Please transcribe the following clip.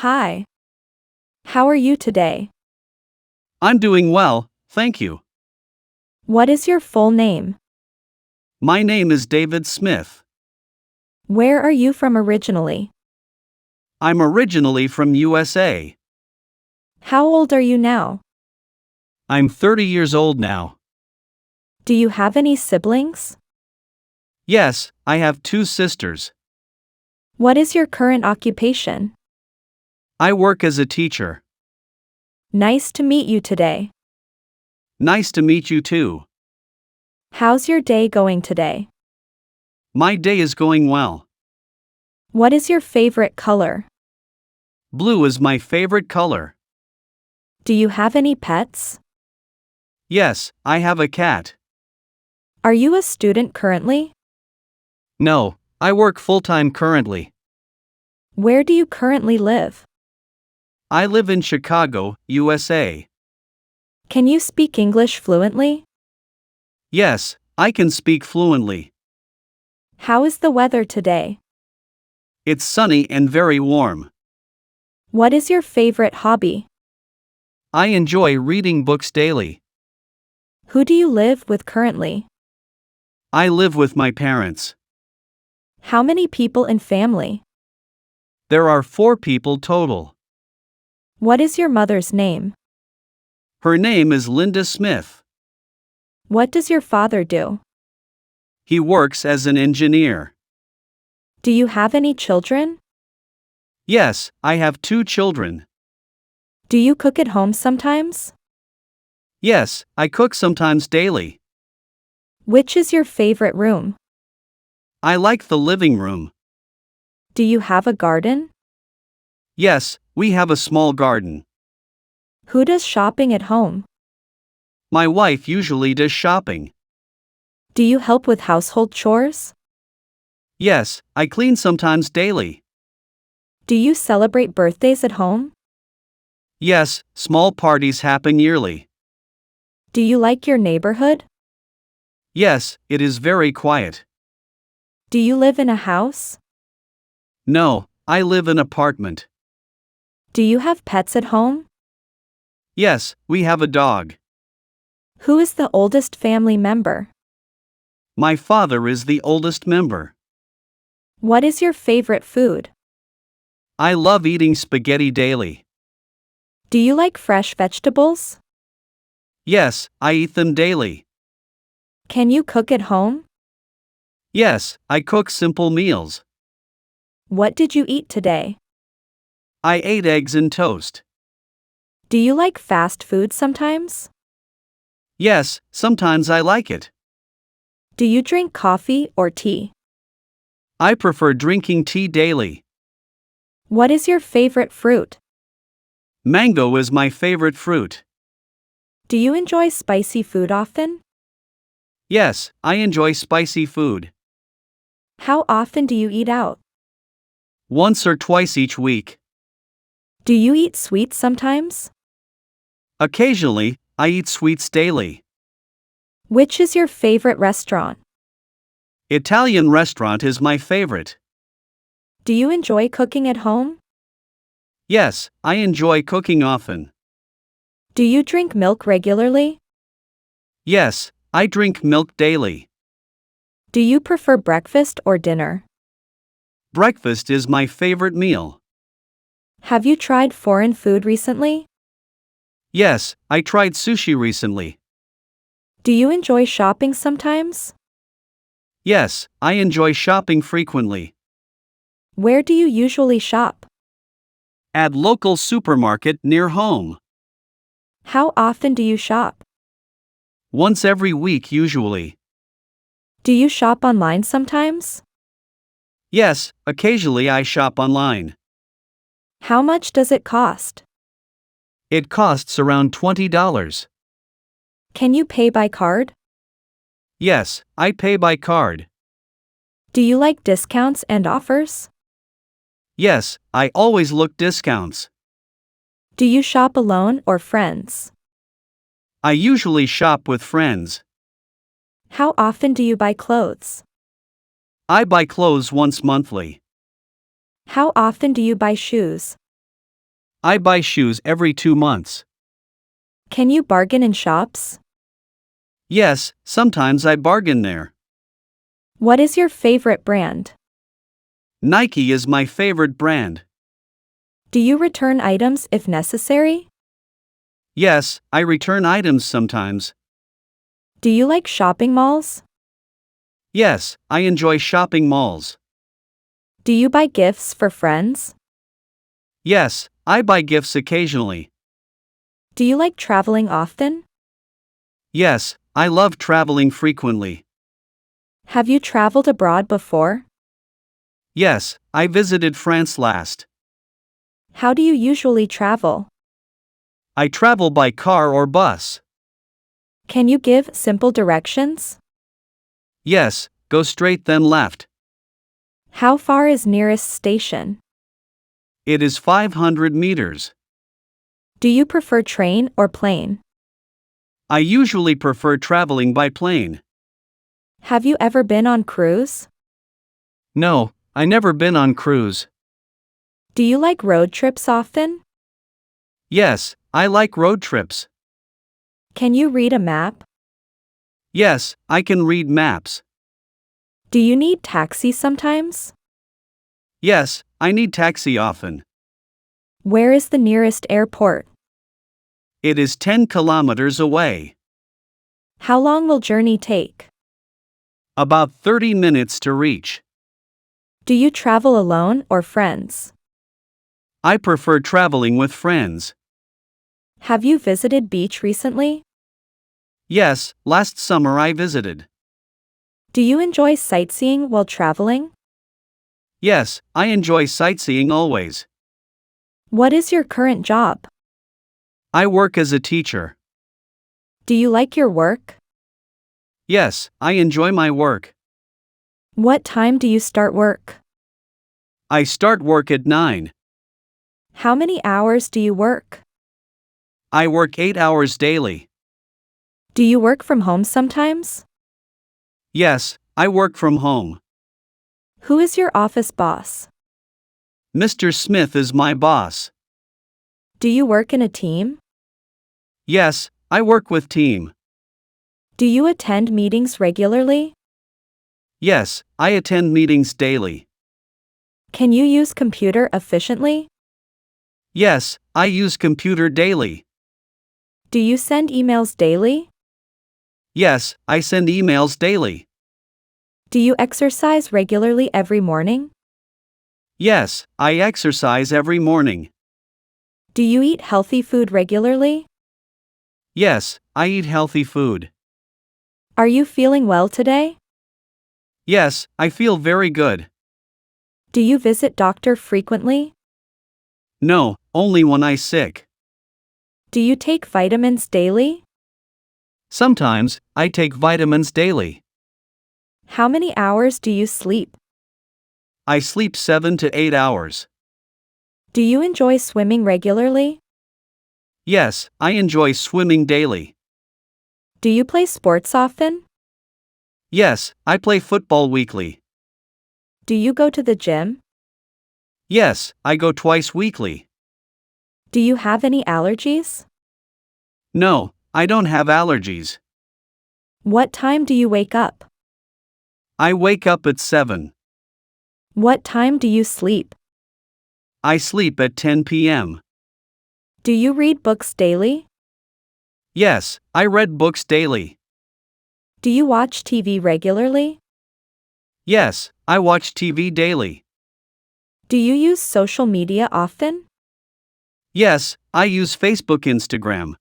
Hi. How are you today? I'm doing well, thank you. What is your full name? My name is David Smith. Where are you from originally? I'm originally from USA. How old are you now? I'm 30 years old now. Do you have any siblings? Yes, I have two sisters. What is your current occupation? I work as a teacher. Nice to meet you today. Nice to meet you too. How's your day going today? My day is going well. What is your favorite color? Blue is my favorite color. Do you have any pets? Yes, I have a cat. Are you a student currently? No, I work full-time currently. Where do you currently live? I live in Chicago, USA. Can you speak English fluently? Yes, I can speak fluently. How is the weather today? It's sunny and very warm. What is your favorite hobby? I enjoy reading books daily. Who do you live with currently? I live with my parents. How many people in family? There are 4 people total. What is your mother's name? Her name is Linda Smith. What does your father do? He works as an engineer. Do you have any children? Yes, I have 2 children. Do you cook at home sometimes? Yes, I cook sometimes daily. Which is your favorite room? I like the living room. Do you have a garden? Yes, we have a small garden. Who does shopping at home? My wife usually does shopping. Do you help with household chores? Yes, I clean sometimes daily. Do you celebrate birthdays at home? Yes, small parties happen yearly. Do you like your neighborhood? Yes, it is very quiet. Do you live in a house? No, I live in an apartment. Do you have pets at home? Yes, we have a dog. Who is the oldest family member? My father is the oldest member. What is your favorite food? I love eating spaghetti daily. Do you like fresh vegetables? Yes, I eat them daily. Can you cook at home? Yes, I cook simple meals. What did you eat today? I ate eggs and toast. Do you like fast food sometimes? Yes, sometimes I like it. Do you drink coffee or tea? I prefer drinking tea daily. What is your favorite fruit? Mango is my favorite fruit. Do you enjoy spicy food often? Yes, I enjoy spicy food. How often do you eat out? Once or twice each week. Do you eat sweets sometimes? Occasionally, I eat sweets daily. Which is your favorite restaurant? Italian restaurant is my favorite. Do you enjoy cooking at home? Yes, I enjoy cooking often. Do you drink milk regularly? Yes, I drink milk daily. Do you prefer breakfast or dinner? Breakfast is my favorite meal. Have you tried foreign food recently? Yes, I tried sushi recently. Do you enjoy shopping sometimes? Yes, I enjoy shopping frequently. Where do you usually shop? At local supermarket near home. How often do you shop? Once every week usually. Do you shop online sometimes? Yes, occasionally I shop online. How much does it cost? It costs around $20. Can you pay by card? Yes, I pay by card. Do you like discounts and offers? Yes, I always look discounts. Do you shop alone or friends? I usually shop with friends. How often do you buy clothes? I buy clothes once monthly. How often do you buy shoes? I buy shoes every 2 months. Can you bargain in shops? Yes, sometimes I bargain there. What is your favorite brand? Nike is my favorite brand. Do you return items if necessary? Yes, I return items sometimes. Do you like shopping malls? Yes, I enjoy shopping malls. Do you buy gifts for friends? Yes, I buy gifts occasionally. Do you like traveling often? Yes, I love traveling frequently. Have you traveled abroad before? Yes, I visited France last. How do you usually travel? I travel by car or bus. Can you give simple directions? Yes, go straight then left. How far is nearest station? It is 500 meters. Do you prefer train or plane? I usually prefer traveling by plane. Have you ever been on cruise? No, I never been on cruise. Do you like road trips often? Yes, I like road trips. Can you read a map? Yes, I can read maps. Do you need taxi sometimes? Yes, I need taxi often. Where is the nearest airport? It is 10 kilometers away. How long will journey take? About 30 minutes to reach. Do you travel alone or friends? I prefer traveling with friends. Have you visited beach recently? Yes, last summer I visited. Do you enjoy sightseeing while traveling? Yes, I enjoy sightseeing always. What is your current job? I work as a teacher. Do you like your work? Yes, I enjoy my work. What time do you start work? I start work at 9. How many hours do you work? I work 8 hours daily. Do you work from home sometimes? Yes, I work from home. Who is your office boss? Mr. Smith is my boss. Do you work in a team? Yes, I work with team. Do you attend meetings regularly? Yes, I attend meetings daily. Can you use computer efficiently? Yes, I use computer daily. Do you send emails daily? Yes, I send emails daily. Do you exercise regularly every morning? Yes, I exercise every morning. Do you eat healthy food regularly? Yes, I eat healthy food. Are you feeling well today? Yes, I feel very good. Do you visit doctor frequently? No, only when I sick. Do you take vitamins daily? Sometimes, I take vitamins daily. How many hours do you sleep? I sleep 7 to 8 hours. Do you enjoy swimming regularly? Yes, I enjoy swimming daily. Do you play sports often? Yes, I play football weekly. Do you go to the gym? Yes, I go twice weekly. Do you have any allergies? No, I don't have allergies. What time do you wake up? I wake up at 7. What time do you sleep? I sleep at 10 p.m. Do you read books daily? Yes, I read books daily. Do you watch TV regularly? Yes, I watch TV daily. Do you use social media often? Yes, I use Facebook, Instagram.